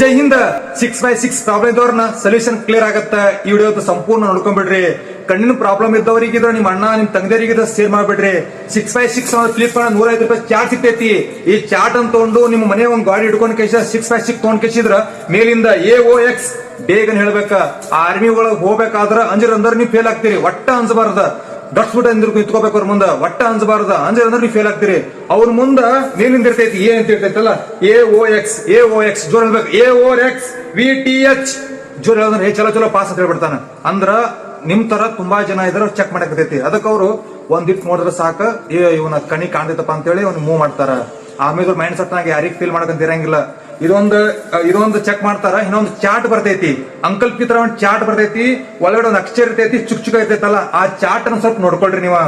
ಜೈ Hind 6x6 problem ಇದ್ದವ್ರನ್ನ solution clear ಆಗತ್ತ. ಈ ವಿಡಿಯೋ ಸಂಪೂರ್ಣ ನೋಡ್ಕೊಂಡ್ಬಿಡ್ರಿ. ಕಣ್ಣಿನ ಪ್ರಾಬ್ಲಮ್ ಇದ್ದವ್ರಿಗೆ ಇದ್ರ ನಿಮ್ ಅಣ್ಣ ನಿಮ್ ತಂಗಿದರಿಗೆ ಶೇರ್ ಮಾಡ್ಬಿಡ್ರಿ. 6x6 ಫ್ಲಿಪ್ಕಾರ್ಟ್ 150 ರೂಪಾಯಿ ಚಾರ್ಟ್ ಸಿಗ್ತೈತಿ. ಈ ಚಾರ್ಟ್ ಅಂತ ತಗೊಂಡು ನಿಮ್ಮ ಮನೆ ಒಂದ್ ಗಾಡಿ ಹಿಡ್ಕೊಂಡ್ ಕೇಶ 6x6 ತಗೊಂಡ್ ಕೇಸಿದ್ರ ಮೇಲಿಂದ AOX ಬೇಗನ್ ಹೇಳ್ಬೇಕ. ಆರ್ಮಿ ಒಳಗ್ ಹೋಗ್ಬೇಕಾದ್ರ ಅಂಜರ್ ನೀವು ಫೇಲ್ ಆಗ್ತೀರಿ. ಒಟ್ಟ ಅನ್ಸಬಾರ್ದ. ಡಟ್ಸ್ ಬಿಟ್ಟು ಅಂದ್ರ ನಿಂತ್ಕೋಬೇಕು ಅವ್ರ ಮುಂದ. ಒಟ್ಟ ಅನ್ಸಬಾರ್ದ. ಅಂಜರ್ ಅಂದ್ರೆ ನೀವು ಫೇಲ್ ಆಗ್ತೀರಿ. ಅವ್ರ ಮುಂದ ಮೇಲಿಂದ ಇರ್ತೈತಿ ಎ ಅಂತ ಇರ್ತೈತಲ್ಲ AOX ಜೋರ್ ಹೇಳ್ಬೇಕು. AOX VTH ಜೋರ್ ಹೇಳಿದ್ರೆ ಚಲೋ ಪಾಸ್ ಅಂತ ಹೇಳ್ಬಿಡ್ತಾನ. ಅಂದ್ರ ನಿಮ್ ತರ ತುಂಬಾ ಜನ ಇದ್ರ ಚೆಕ್ ಮಾಡಕತೈತಿ. ಅದಕ್ಕೆ ಅವರು ಒಂದಿಟ್ ನೋಡಿದ್ರೆ ಸಾಕ ಇವನ ಕಣಿ ಕಾಣ್ತೈತಪ್ಪ ಅಂತ ಹೇಳಿ ಅವ್ನು ಮೂವ್ ಮಾಡ್ತಾರ. ಆಮೇಲೆ ಮೈಂಡ್ ಸೆಟ್ ನಾಗ ಯಾರಿಗ್ ಫೀಲ್ ಮಾಡಕಂತ ಇರಂಗಿಲ್ಲ. ಇದೊಂದು ಚೆಕ್ ಮಾಡ್ತಾರ. ಇನ್ನೊಂದು ಚಾರ್ಟ್ ಬರ್ತೈತಿ. ಅಂಕಲ್ ಪಿತ್ರ ಒಂದ್ ಚಾರ್ಟ್ ಬರ್ತೈತಿ. ಒಳಗಡೆ ಒಂದ್ ಅಕ್ಷರ ಇರ್ತೈತಿ. ಚುಕ್ ಇರ್ತೈತಲ್ಲ ಆ ಚಾರ್ಟ್ ಅನ್ನ ಸ್ವಲ್ಪ ನೋಡ್ಕೊಳ್ರಿ ನೀವು.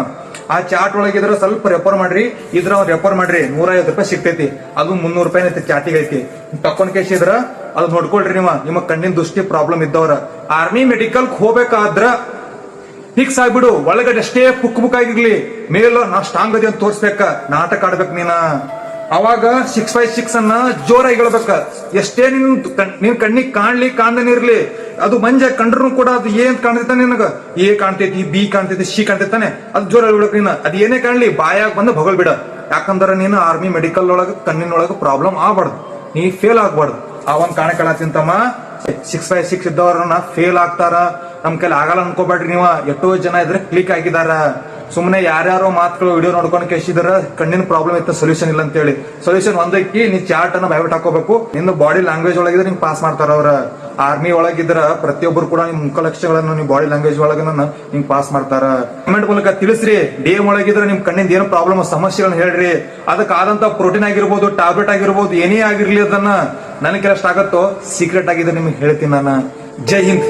ಆ ಚಾರ್ಟ್ ಒಳಗಿದ್ರ ಸ್ವಲ್ಪ ರೆಫರ್ ಮಾಡ್ರಿ. ಇದ್ರ ರೆಫರ್ ಮಾಡ್ರಿ. 150 ರೂಪಾಯಿ ಸಿಗ್ತೈತಿ. ಅದು 300 ರೂಪಾಯಿ ಐತಿ ಚಾಟಿಗೆ ಐತಿ. ತಕೊಂಡ್ ಕೇಸಿದ್ರ ಅದು ನೋಡ್ಕೊಳ್ರಿ ನೀವು. ನಿಮ್ಮ ಕಣ್ಣಿನ ದೃಷ್ಟಿ ಪ್ರಾಬ್ಲಮ್ ಇದ್ದವ್ರ ಆರ್ಮಿ ಮೆಡಿಕಲ್ ಹೋಗ್ಬೇಕಾದ್ರ ಫಿಕ್ಸ್ ಆಗ್ಬಿಡು. ಒಳಗಡೆ ಎಷ್ಟೇ ಪುಕ್ ಆಗಿರ್ಲಿ ಮೇಲ ನಾ ಸ್ಟ್ರಾಂಗ್ ಅದಿ ಅಂತ ತೋರ್ಸ್ಬೇಕ. ನಾಟಕ ಆಡ್ಬೇಕು ನೀನ. ಅವಾಗ 6x6 ಅನ್ನ ಜೋರಾಗಿ ಹೇಳ್ಬೇಕ. ಎಷ್ಟೇ ನಿನ್ ಕಣ್ಣಿಗೆ ಕಾಣ್ದೇನಿರ್ಲಿ. ಅದು ಮಂಜ ಕಂಡ್ರು ಕೂಡ ಅದು ಏನ್ ಕಾಣ್ತೈತ ನಿನಗ A ಕಾಣ್ತೈತಿ, B ಕಾಣ್ತೈತಿ, C ಕಾಣ್ತೈತಾನೆ. ಅದು ಜೋರ ಹೇಳ್ಬೇಕು ನೀನ. ಅದ್ ಏನೇ ಕಾಣ್ಲಿ ಬಾಯಾಗ ಬಂದು ಬಗಲ್ ಬಿಡ. ಯಾಕಂದ್ರ ನೀನು ಆರ್ಮಿ ಮೆಡಿಕಲ್ ಒಳಗ ಕಣ್ಣಿನೊಳಗ ಪ್ರಾಬ್ಲಮ್ ಆಗ್ಬಾರ್ದು. ನೀ ಫೇಲ್ ಆಗ್ಬಾರ್ದು. ಅವನ್ ಕಾಣಕಳತಿಂತಮ್ಮ 6x6 ಇದ್ದವ್ರನ್ನ ಫೇಲ್ ಆಗ್ತಾರ. ನಮ್ ಕೈಲಿ ಆಗಲ್ಲ ಅನ್ಕೋಬೇಡ್ರಿ ನೀವು. ಎಷ್ಟೋ ಜನ ಇದ್ರೆ ಕ್ಲಿಕ್ ಆಗಿದಾರ. ಸುಮ್ಮನೆ ಯಾರ್ಯಾರೋ ಮಾತುಗಳು ವಿಡಿಯೋ ನೋಡ್ಕೊಂಡು ಕೇಳಿಸಿದ್ರ ಕಣ್ಣಿನ ಪ್ರಾಬ್ಲಮ್ ಇತ್ತು ಸೊಲ್ಯೂಷನ್ ಇಲ್ಲ ಅಂತ ಹೇಳಿ. ಸೊಲ್ಯೂಷನ್ ಒಂದಕ್ಕೆ ನೀ ಚಾರ್ಟ್ ಅನ್ನ ಬೈಬಿಟ್ ಹಾಕೋಬೇಕು. ನಿನ್ನ ಬಾಡಿ ಲ್ಯಾಂಗ್ವೇಜ್ ಒಳಗಿದ್ರೆ ನಿಂಗೆ ಪಾಸ್ ಮಾಡ್ತಾರ ಅವ್ರ. ಆರ್ಮಿ ಒಳಗಿದ್ರ ಪ್ರತಿಯೊಬ್ಬರು ಕೂಡ ನಿಮ್ ಮುಖ ಲಕ್ಷಣಗಳನ್ನು ನಿಮ್ ಬಾಡಿ ಲ್ಯಾಂಗ್ವೇಜ್ ಒಳಗ ನಿಂಗೆ ಪಾಸ್ ಮಾಡ್ತಾರ. ಕಮೆಂಟ್ ಮೂಲಕ ತಿಳಿಸ್ರಿ. DM ಒಳಗಿದ್ರೆ ನಿಮ್ ಕಣ್ಣಿಂದ ಏನು ಪ್ರಾಬ್ಲಮ್ ಸಮಸ್ಯೆಗಳನ್ನ ಹೇಳ್ರಿ. ಅದಕ್ಕಾದಂತ ಪ್ರೋಟೀನ್ ಆಗಿರ್ಬೋದು, ಟ್ಯಾಬ್ಲೆಟ್ ಆಗಿರ್ಬೋದು, ಏನೇ ಆಗಿರ್ಲಿ ಅದನ್ನ ನನಗೆ ಕೆಲಸ ಆಗತ್ತೋ ಸೀಕ್ರೆಟ್ ಆಗಿದೆ ನಿಮ್ಗೆ ಹೇಳ್ತೀನಿ ನಾನು. ಜೈ ಹಿಂದ್.